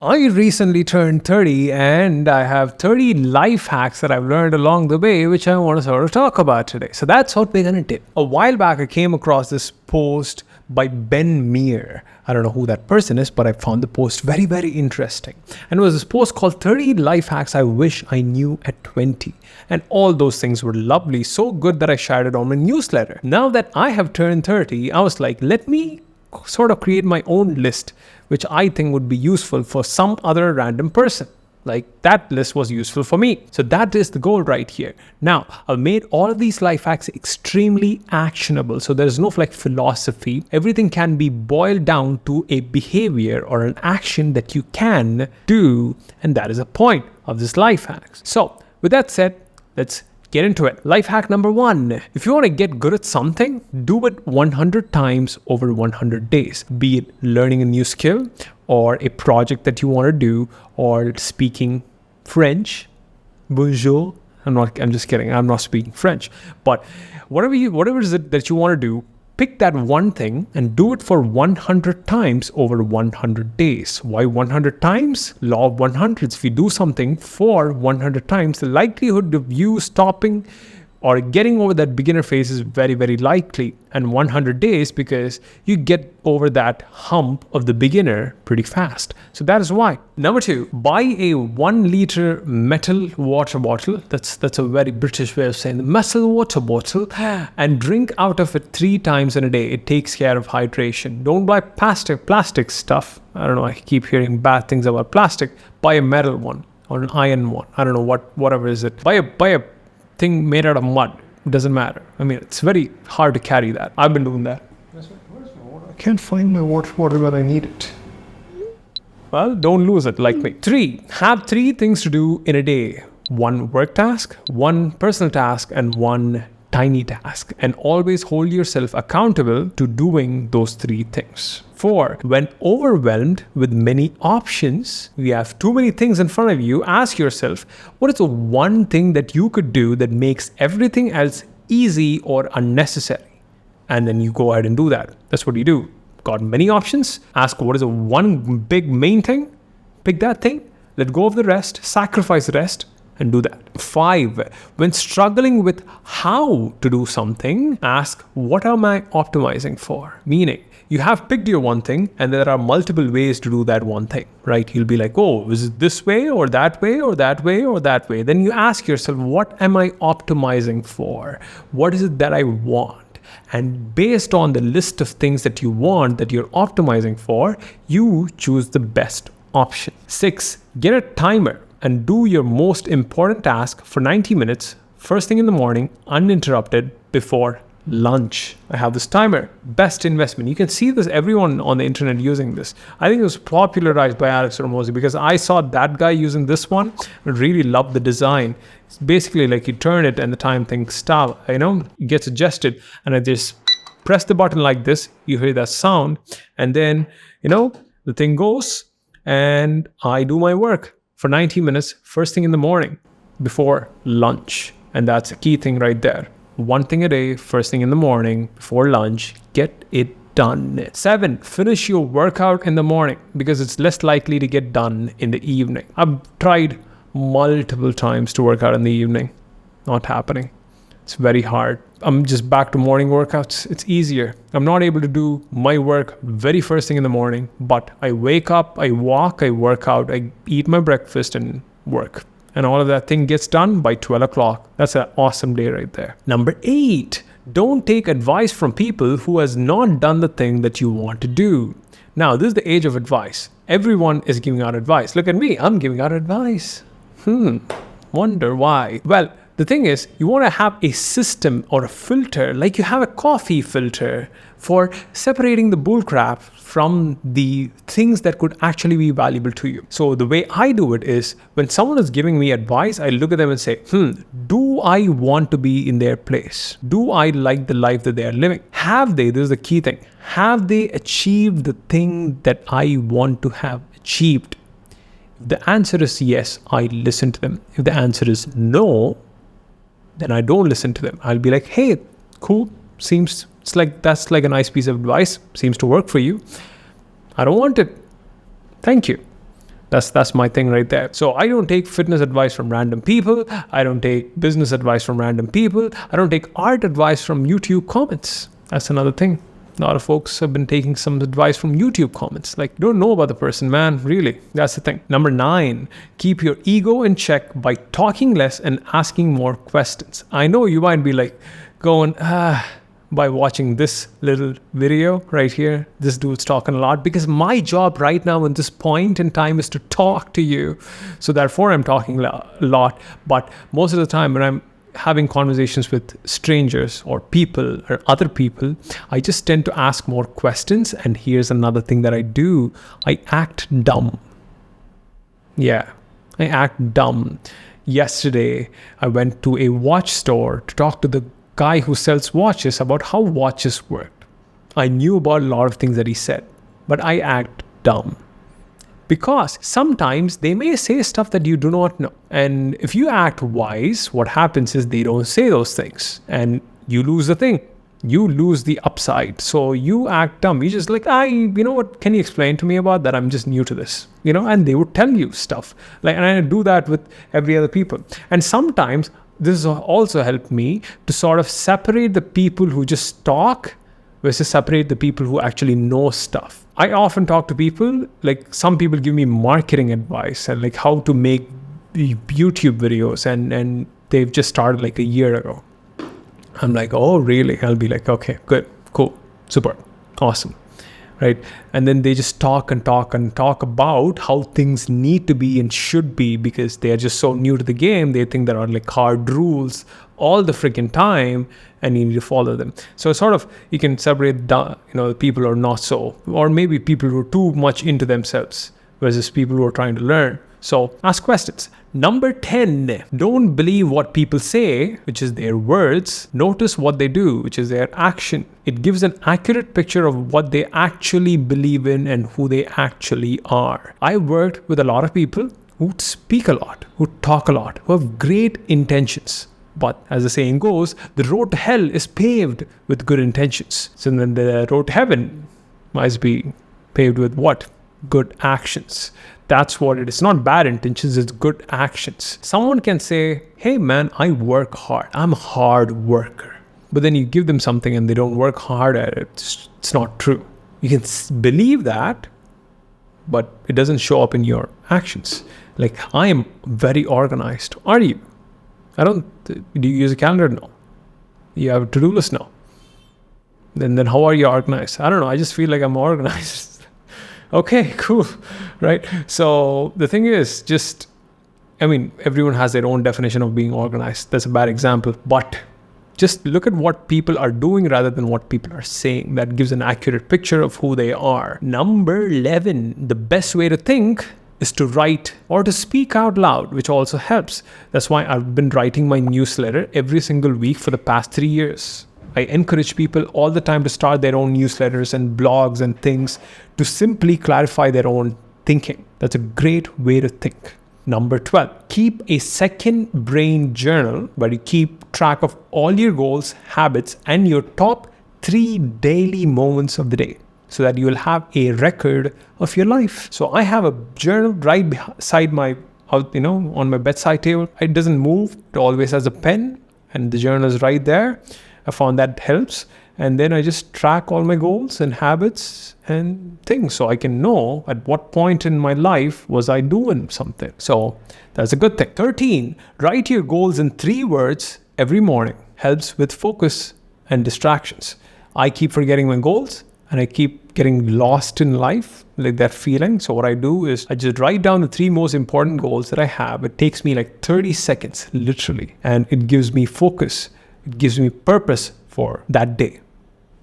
I recently turned 30 and I have 30 life hacks that I've learned along the way, which I want to sort of talk about today. So that's what we're going to do. A while back, I came across this post by Ben Meir. I don't know who that person is, but I found the post very, very interesting. And it was this post called 30 Life Hacks I Wish I Knew at 20. And all those things were lovely, so good that I shared it on my newsletter. Now that I have turned 30, I was like, let me sort of create my own list, which I think would be useful for some other random person. Like that list was useful for me. So that is the goal right here. Now, I've made all of these life hacks extremely actionable. So there's no like philosophy. Everything can be boiled down to a behavior or an action that you can do. And that is the point of this life hacks. So with that said, let's get into it. Life hack number 1. If you want to get good at something, do it 100 times over 100 days. Be it learning a new skill or a project that you want to do or speaking French. Bonjour. I'm just kidding. I'm not speaking French. But whatever is it that you want to do, pick that one thing and do it for 100 times over 100 days. Why 100 times? Law of 100s. If you do something for 100 times, the likelihood of you stopping or getting over that beginner phase is very, very likely. And 100 days because you get over that hump of the beginner pretty fast. So that is why. Number 2, buy a 1 liter metal water bottle. That's a very British way of saying the metal water bottle, and drink out of it 3 times in a day. It takes care of hydration. Don't buy plastic stuff. I don't know. I keep hearing bad things about plastic. Buy a metal one or an iron one. I don't know whatever is it. Buy a thing made out of mud. It doesn't matter. I mean, it's very hard to carry that. I've been doing that. Where's my water? I can't find my water bottle, but I need it. Well, don't lose it like me. 3, have 3 things to do in a day. 1 work task, 1 personal task, and 1 tiny task. And always hold yourself accountable to doing those 3 things. 4, when overwhelmed with many options, you have too many things in front of you, ask yourself, what is the one thing that you could do that makes everything else easy or unnecessary? And then you go ahead and do that. That's what you do. Got many options? Ask what is the one big main thing? Pick that thing, let go of the rest, sacrifice the rest, and do that. 5, when struggling with how to do something, ask, what am I optimizing for? Meaning, you have picked your one thing and there are multiple ways to do that one thing, right? You'll be like, oh, is it this way or that way or that way or that way? Then you ask yourself, what am I optimizing for? What is it that I want? And based on the list of things that you want, that you're optimizing for, you choose the best option. 6, get a timer and do your most important task for 90 minutes, first thing in the morning, uninterrupted before lunch. I have this timer, best investment. You can see this, everyone on the internet using this. I think it was popularized by Alex Ramosi because I saw that guy using this one. I really loved the design. It's basically like you turn it and the time thing stop, it gets adjusted, and I just press the button like this, you hear that sound, and then, the thing goes and I do my work for 90 minutes, first thing in the morning before lunch. And that's a key thing right there. 1 thing a day, first thing in the morning, before lunch, get it done. 7, finish your workout in the morning because it's less likely to get done in the evening. I've tried multiple times to work out in the evening. Not happening. It's very hard. I'm just back to morning workouts. It's easier. I'm not able to do my work very first thing in the morning, but I wake up, I walk, I work out, I eat my breakfast and work. And all of that thing gets done by 12 o'clock. That's an awesome day right there. Number 8, don't take advice from people who has not done the thing that you want to do. Now, this is the age of advice. Everyone is giving out advice. Look at me, I'm giving out advice. Wonder why? Well, the thing is, you want to have a system or a filter, like you have a coffee filter for separating the bullcrap from the things that could actually be valuable to you. So the way I do it is, when someone is giving me advice, I look at them and say, do I want to be in their place? Do I like the life that they are living? This is the key thing, have they achieved the thing that I want to have achieved? If the answer is yes, I listen to them. If the answer is no, then I don't listen to them. I'll be like, hey, cool, that's like a nice piece of advice, seems to work for you. I don't want it. Thank you. That's my thing right there. So I don't take fitness advice from random people. I don't take business advice from random people. I don't take art advice from YouTube comments. That's another thing. A lot of folks have been taking some advice from YouTube comments. Like, don't know about the person, man. Really. That's the thing. Number 9, keep your ego in check by talking less and asking more questions. I know you might be like going, by watching this little video right here. This dude's talking a lot because my job right now in this point in time is to talk to you. So therefore I'm talking a lot. But most of the time when I'm having conversations with strangers or people or other people, I just tend to ask more questions. And here's another thing that I do. I act dumb. Yeah, I act dumb. Yesterday, I went to a watch store to talk to the guy who sells watches about how watches worked. I knew about a lot of things that he said, but I act dumb. Because sometimes they may say stuff that you do not know. And if you act wise, what happens is they don't say those things. And you lose the thing. You lose the upside. So you act dumb. You just like, you know what, can you explain to me about that? I'm just new to this. And they would tell you stuff. And I do that with every other people. And sometimes this has also helped me to sort of separate the people who just talk versus separate the people who actually know stuff. I often talk to people, like some people give me marketing advice and like how to make YouTube videos and they've just started like a year ago. I'm like, oh, really? I'll be like, okay, good, cool, super, awesome. Right. And then they just talk about how things need to be and should be because they are just so new to the game. They think there are like hard rules all the freaking time and you need to follow them. So sort of you can separate the people who are not so, or maybe people who are too much into themselves versus people who are trying to learn. So ask questions. Number 10, don't believe what people say, which is their words. Notice what they do, which is their action. It gives an accurate picture of what they actually believe in and who they actually are. I worked with a lot of people who speak a lot, who talk a lot, who have great intentions. But as the saying goes, the road to hell is paved with good intentions. So then the road to heaven must be paved with what? Good actions. That's what it is. Not bad intentions, it's good actions. Someone can say, hey man, I work hard. I'm a hard worker. But then you give them something and they don't work hard at it. It's not true. You can believe that, but it doesn't show up in your actions. Like, I am very organized. Are you? Do you use a calendar? No. You have a to-do list? No. Then how are you organized? I don't know. I just feel like I'm organized. Okay, cool, right? So the thing is everyone has their own definition of being organized. That's a bad example, but just look at what people are doing rather than what people are saying. That gives an accurate picture of who they are. Number 11, the best way to think is to write or to speak out loud, which also helps. That's why I've been writing my newsletter every single week for the past 3 years. I encourage people all the time to start their own newsletters and blogs and things to simply clarify their own thinking. That's a great way to think. Number 12, keep a second brain journal where you keep track of all your goals, habits, and your top 3 daily moments of the day so that you will have a record of your life. So I have a journal right beside on my bedside table. It doesn't move. It always has a pen and the journal is right there. I found that helps. And then I just track all my goals and habits and things so I can know at what point in my life was I doing something. So that's a good thing. 13, write your goals in 3 words every morning. Helps with focus and distractions. I keep forgetting my goals and I keep getting lost in life, like that feeling. So what I do is I just write down the 3 most important goals that I have. It takes me like 30 seconds, literally. And it gives me focus. It gives me purpose for that day.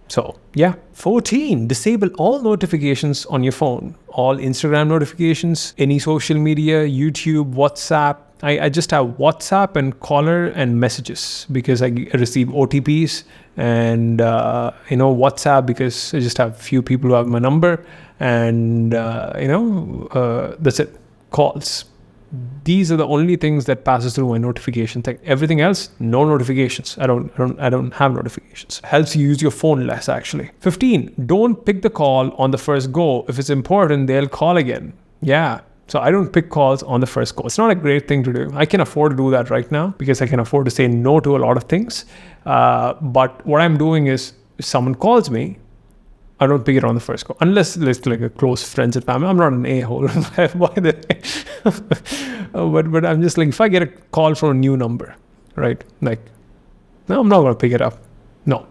So yeah. 14, disable all notifications on your phone. All Instagram notifications, any social media, YouTube, WhatsApp. I just have WhatsApp and caller and messages because I receive OTPs and WhatsApp because I just have few people who have my number and that's it. Calls. These are the only things that passes through my notification thing. Everything else, no notifications. I don't have notifications. Helps you use your phone less actually. 15, don't pick the call on the first go. If it's important, they'll call again. Yeah. So I don't pick calls on the first call. It's not a great thing to do. I can afford to do that right now because I can afford to say no to a lot of things. But what I'm doing is, if someone calls me, I don't pick it on the first call. Unless it's like a close friends and family. I'm not an a-hole, by the way. But I'm just like, if I get a call from a new number, right? Like, no, I'm not going to pick it up. No.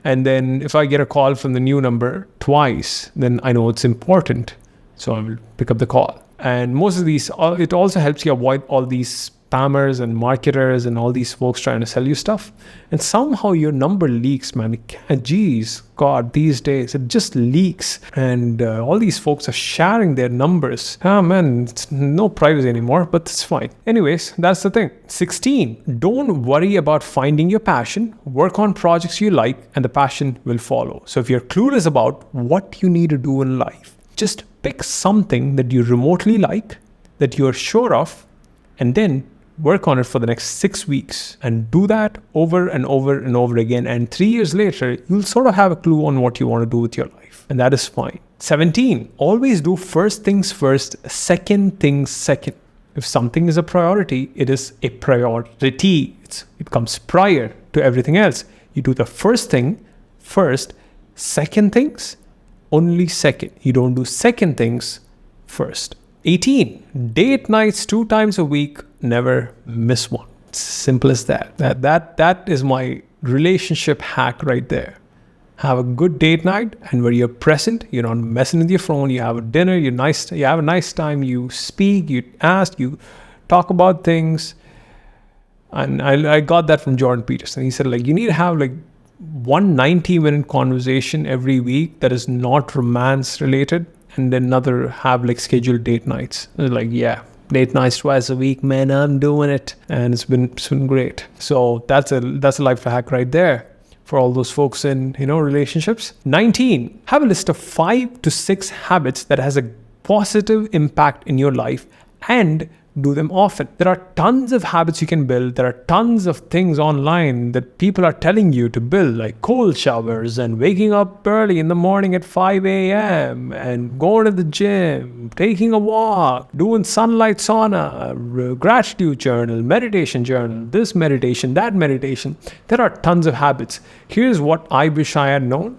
And then if I get a call from the new number twice, then I know it's important. So I will pick up the call. And most of these, it also helps you avoid all these spammers and marketers and all these folks trying to sell you stuff. And somehow your number leaks, man. Geez, God, these days it just leaks. And all these folks are sharing their numbers. Ah, man, it's no privacy anymore, but it's fine. Anyways, that's the thing. 16, don't worry about finding your passion. Work on projects you like and the passion will follow. So if you're clueless about what you need to do in life, just pick something that you remotely like, that you're sure of, and then work on it for the next 6 weeks and do that over and over and over again. And 3 years later, you'll sort of have a clue on what you want to do with your life. And that is fine. 17, always do first things first, second things second. If something is a priority, it is a priority. It comes prior to everything else. You do the first thing first, second things only second. You don't do second things first. 18, date nights 2 times a week, never miss one. It's simple as that. That is my relationship hack right there. Have a good date night, and where you're present, you're not messing with your phone, you have a dinner, you have a nice time, you speak, you ask, you talk about things. And I got that from Jordan Peterson. He said, like, you need to have like 190-minute conversation every week that is not romance related, and then another have like scheduled date nights. Like, yeah, date nights twice a week, man, I'm doing it, and it's been great. So that's a life hack right there for all those folks in relationships. 19, have a list of 5 to 6 habits that has a positive impact in your life and do them often. There are tons of habits you can build. There are tons of things online that people are telling you to build, like cold showers and waking up early in the morning at 5 a.m. and going to the gym, taking a walk, doing sunlight sauna, gratitude journal, meditation journal, this meditation, that meditation. There are tons of habits. Here's what I wish I had known.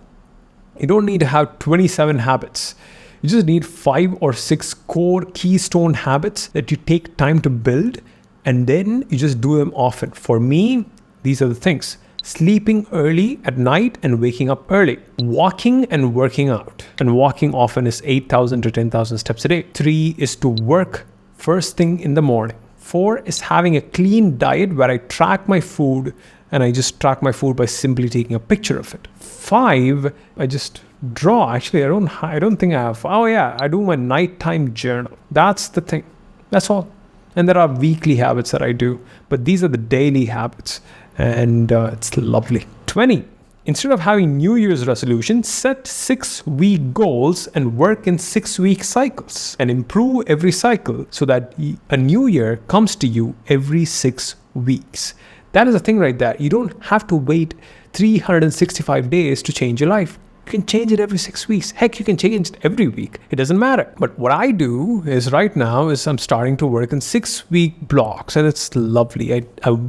You don't need to have 27 habits. You just need 5 or 6 core keystone habits that you take time to build, and then you just do them often. For me, these are the things: sleeping early at night and waking up early, walking and working out. And walking often is 8,000 to 10,000 steps a day. 3 is to work first thing in the morning. 4 is having a clean diet where I track my food, and I just track my food by simply taking a picture of it. 5, I just draw. Actually, I don't think I have. Oh yeah, I do my nighttime journal. That's the thing. That's all. And there are weekly habits that I do, but these are the daily habits, and it's lovely. 20, instead of having New Year's resolutions, set 6-week goals and work in 6-week cycles and improve every cycle so that a new year comes to you every 6 weeks. That is the thing right there. You don't have to wait 365 days to change your life. You can change it every 6 weeks. Heck, you can change it every week. It doesn't matter. But what I do is right now is I'm starting to work in 6-week blocks, and it's lovely.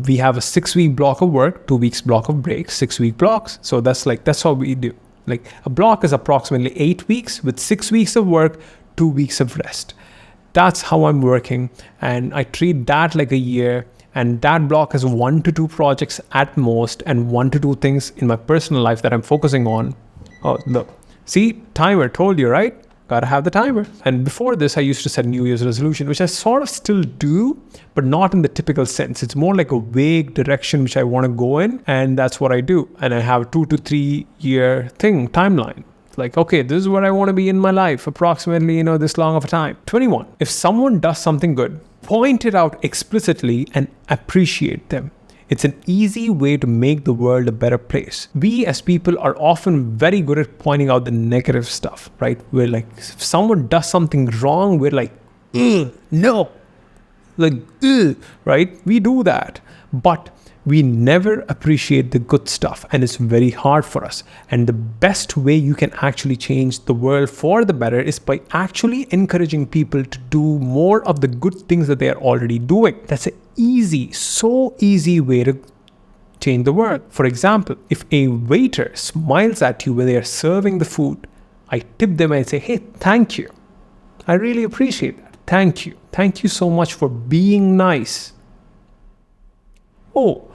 We have a 6-week block of work, 2 weeks block of break, 6-week blocks. So that's how we do. Like, a block is approximately 8 weeks with 6 weeks of work, 2 weeks of rest. That's how I'm working, and I treat that like a year. And that block has 1 to 2 projects at most, and 1 to 2 things in my personal life that I'm focusing on. Oh, look. See, timer, told you, right? Gotta have the timer. And before this, I used to set New Year's resolution, which I sort of still do, but not in the typical sense. It's more like a vague direction which I want to go in, and that's what I do. And I have a 2 to 3 year timeline. Like, okay, this is where I want to be in my life, approximately, this long of a time. 21, if someone does something good, point it out explicitly and appreciate them. It's an easy way to make the world a better place. We as people are often very good at pointing out the negative stuff, right? We're like, if someone does something wrong, we're like, no, like, ugh, right? We do that. But we never appreciate the good stuff, and it's very hard for us. And the best way you can actually change the world for the better is by actually encouraging people to do more of the good things that they are already doing. That's so easy way to change the world. For example, if a waiter smiles at you when they are serving the food, I tip them and say, hey, thank you. I really appreciate that. Thank you. Thank you so much for being nice. Oh,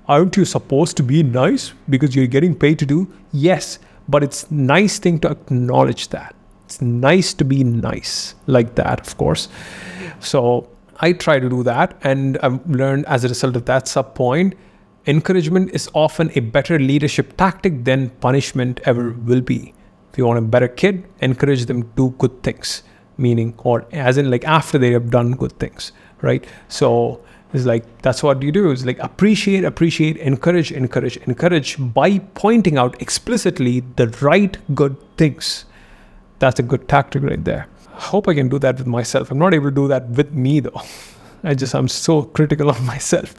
aren't you supposed to be nice because you're getting paid to do? Yes, but it's a nice thing to acknowledge that. It's nice to be nice like that, of course. So I try to do that, and I've learned as a result of that sub point, encouragement is often a better leadership tactic than punishment ever will be. If you want a better kid, encourage them to do good things, meaning, or as in like after they have done good things, right? So it's like, that's what you do. It's like appreciate, encourage by pointing out explicitly the right good things. That's a good tactic right there. I hope I can do that with myself. I'm not able to do that with me though. I'm so critical of myself.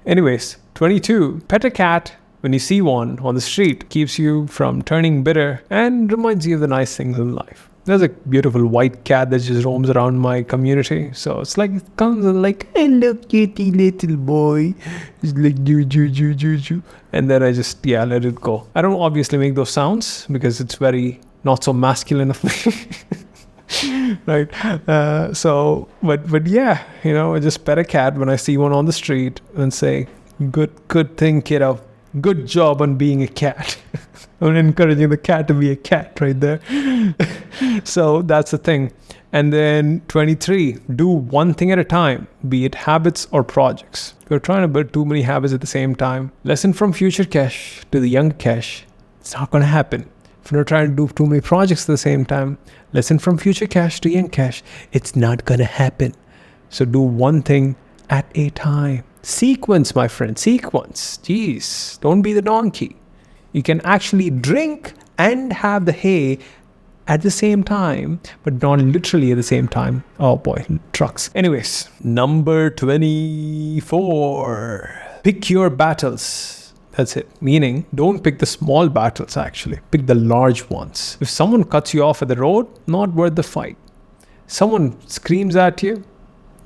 Anyways, 22, pet a cat when you see one on the street. Keeps you from turning bitter and reminds you of the nice things in life. There's a beautiful white cat that just roams around my community. So it's like, it comes like, hello kitty little boy. It's like, ju. And then I just, let it go. I don't obviously make those sounds because it's very not so masculine of me. Right. But yeah, I just pet a cat when I see one on the street and say, good thing, kiddo. Good job on being a cat. I'm encouraging the cat to be a cat right there. So that's the thing. And then 23, do one thing at a time, be it habits or projects. If you're trying to build too many habits at the same time, lesson from future Kesh to the young Kesh, it's not going to happen. If you're trying to do too many projects at the same time, lesson from future Kesh to young Kesh, it's not going to happen. So do one thing at a time. Sequence, my friend, sequence. Jeez, don't be the donkey. You can actually drink and have the hay at the same time, but not literally at the same time. Oh boy, trucks. Anyways, number 24. Pick your battles. That's it. Meaning, don't pick the small battles actually. Pick the large ones. If someone cuts you off at the road, not worth the fight. Someone screams at you,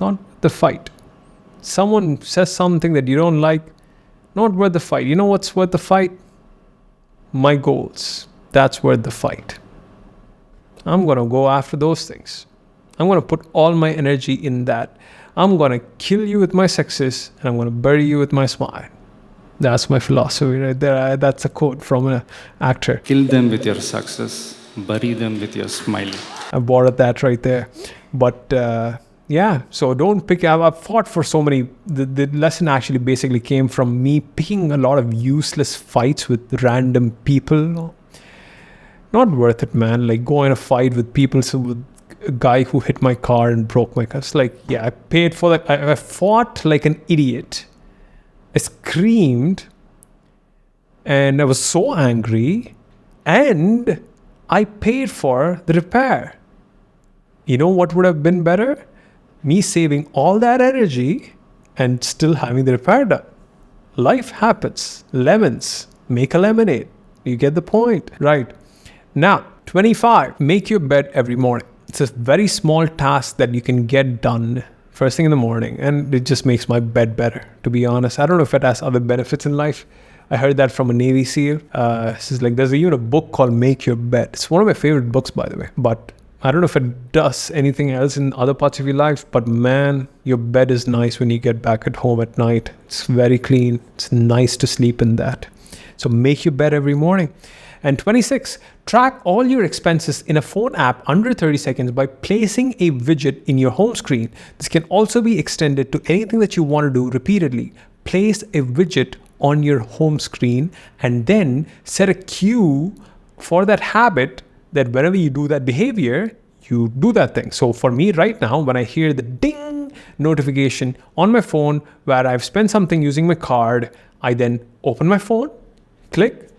not worth the fight. Someone says something that you don't like, not worth the fight. You know what's worth the fight? My goals. That's worth the fight. I'm going to go after those things. I'm going to put all my energy in that. I'm going to kill you with my success, and I'm going to bury you with my smile. That's my philosophy right there. That's a quote from an actor. Kill them with your success, bury them with your smile. I borrowed that right there. But so don't pick. I've fought for so many. The lesson actually basically came from me picking a lot of useless fights with random people. Not worth it, man. Like go in a fight with people. So with a guy who hit my car and broke my car. It's like, I paid for that. I fought like an idiot. I screamed and I was so angry, and I paid for the repair. You know what would have been better? Me saving all that energy and still having the repair done. Life happens. Lemons. Make a lemonade. You get the point, right? Now, 25. Make your bed every morning. It's a very small task that you can get done first thing in the morning, and it just makes my bed better, to be honest. I don't know if it has other benefits in life. I heard that from a Navy SEAL. There's even a book called Make Your Bed. It's one of my favorite books, by the way. But I don't know if it does anything else in other parts of your life, but man, your bed is nice when you get back at home at night. It's very clean. It's nice to sleep in that. So make your bed every morning. And 26, track all your expenses in a phone app under 30 seconds by placing a widget in your home screen. This can also be extended to anything that you want to do repeatedly. Place a widget on your home screen and then set a cue for that habit that whenever you do that behavior, you do that thing. So for me right now, when I hear the ding notification on my phone where I've spent something using my card, I then open my phone, click,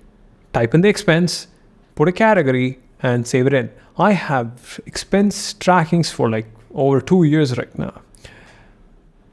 type in the expense, put a category, and save it in. I have expense trackings for like over 2 years right now.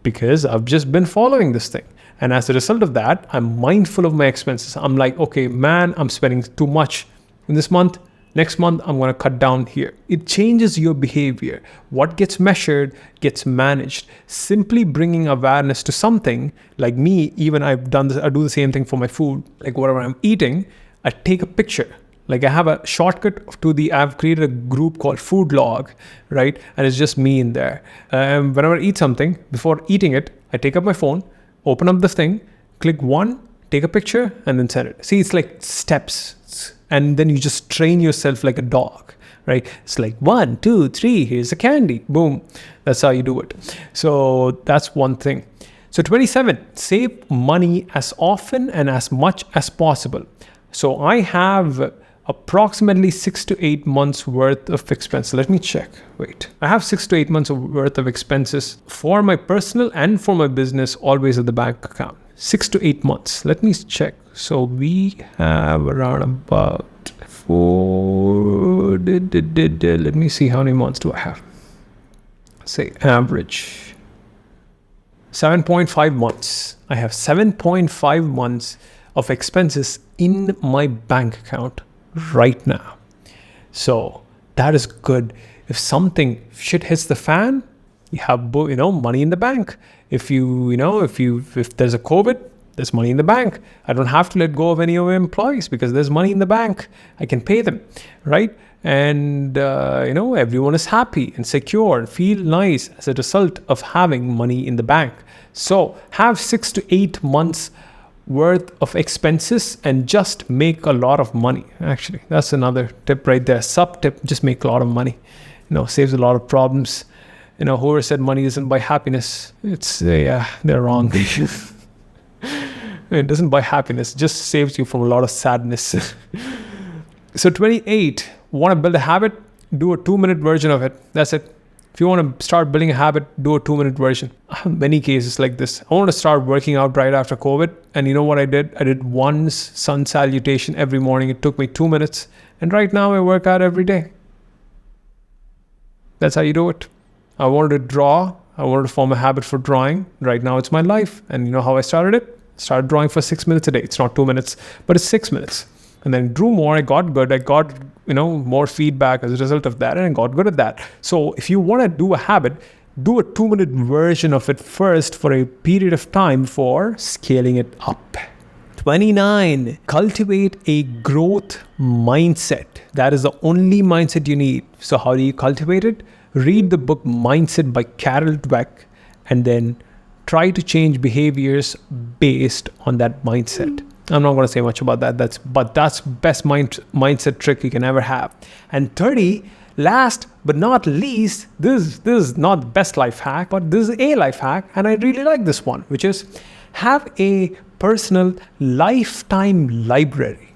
because I've just been following this thing. And as a result of that, I'm mindful of my expenses. I'm like, okay, man, I'm spending too much in this month. Next month, I'm going to cut down here. It changes your behavior. What gets measured gets managed. Simply bringing awareness to something, like me, even I've done this, I do the same thing for my food. Like whatever I'm eating, I take a picture. Like I have a shortcut to I've created a group called Food Log, right? And it's just me in there. Whenever I eat something, before eating it, I take up my phone, open up this thing, click one, take a picture, and then send it. See, it's like steps. And then you just train yourself like a dog, right? It's like 1, 2, 3, here's a candy, boom. That's how you do it. So that's one thing. So 27, save money as often and as much as possible. So I have approximately 6 to 8 months worth of expenses. Let me check. Wait. I have 6 to 8 months worth of expenses for my personal and for my business, always at the bank account. 6 to 8 months. Let me check. So we have around about 4. Let me see how many months do I have. Say average 7.5 months. I have 7.5 months of expenses in my bank account right now. So that is good. If something shit hits the fan, you have money in the bank. If there's a COVID, there's money in the bank. I don't have to let go of any of my employees because there's money in the bank. I can pay them, right? And everyone is happy and secure and feel nice as a result of having money in the bank. So have 6 to 8 months worth of expenses and just make a lot of money. Actually, that's another tip right there. Sub tip: just make a lot of money. Saves a lot of problems. Whoever said money doesn't buy happiness, they're wrong. It doesn't buy happiness, it just saves you from a lot of sadness. So 28, want to build a habit? Do a 2-minute version of it. That's it. If you want to start building a habit, do a 2-minute version. I have many cases like this. I want to start working out right after COVID. And you know what I did? I did one sun salutation every morning. It took me 2 minutes. And right now I work out every day. That's how you do it. I wanted to draw. I wanted to form a habit for drawing. Right now it's my life. And you know how I started it? Started drawing for 6 minutes a day. It's not 2 minutes, but it's 6 minutes. And then drew more. I got good. I got, more feedback as a result of that. And I got good at that. So if you want to do a habit, do a 2-minute version of it first for a period of time before scaling it up. 29, cultivate a growth mindset. That is the only mindset you need. So how do you cultivate it? Read the book Mindset by Carol Dweck and then try to change behaviors based on that mindset. I'm not going to say much about that. That's best mindset trick you can ever have. And 30, last but not least, this is not the best life hack, but this is a life hack, and I really like this one, which is have a personal lifetime library.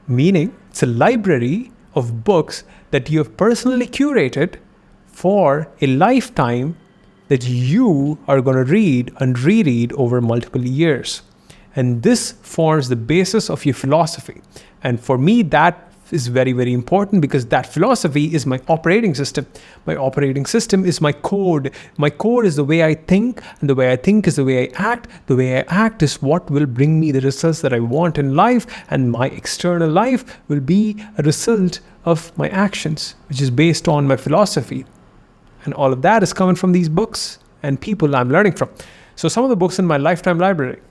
Meaning, it's a library of books that you have personally curated for a lifetime that you are going to read and reread over multiple years. And this forms the basis of your philosophy. And for me, that is very, very important because that philosophy is my operating system. My operating system is my code. My code is the way I think, and the way I think is the way I act. The way I act is what will bring me the results that I want in life, and my external life will be a result of my actions, which is based on my philosophy. And all of that is coming from these books and people I'm learning from. So some of the books in my lifetime library.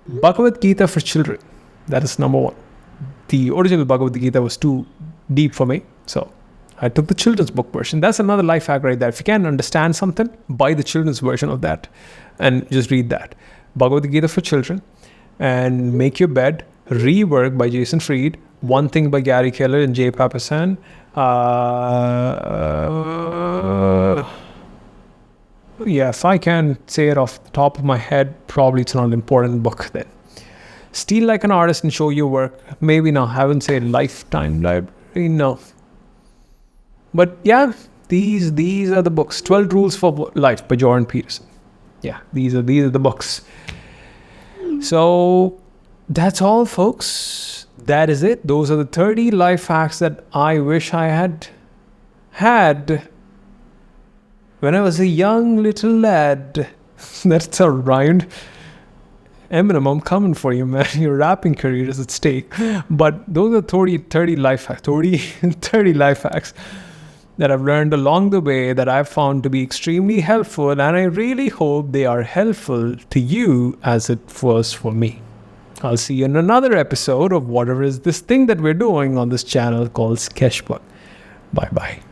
Bhagavad Gita for children. That is number 1. The original Bhagavad Gita was too deep for me. So I took the children's book version. That's another life hack right there. If you can't understand something, buy the children's version of that and just read that. Bhagavad Gita for children. And Make Your Bed. Rework by Jason Fried. One Thing by Gary Keller and Jay Papasan. If I can say it off the top of my head, probably it's not an important book then. Steal Like an Artist and Show Your Work. Maybe no, I haven't said lifetime library, no. But yeah, these are the books. 12 Rules for Life by Jordan Peterson. Yeah, these are the books. So that's all, folks. That is it. Those are the 30 life hacks that I wish I had when I was a young little lad. That's a rhymed. Eminem, I'm coming for you, man. Your rapping career is at stake. But those are 30 life hacks, 30 life hacks that I've learned along the way that I've found to be extremely helpful. And I really hope they are helpful to you as it was for me. I'll see you in another episode of whatever is this thing that we're doing on this channel called Sketchbook. Bye bye.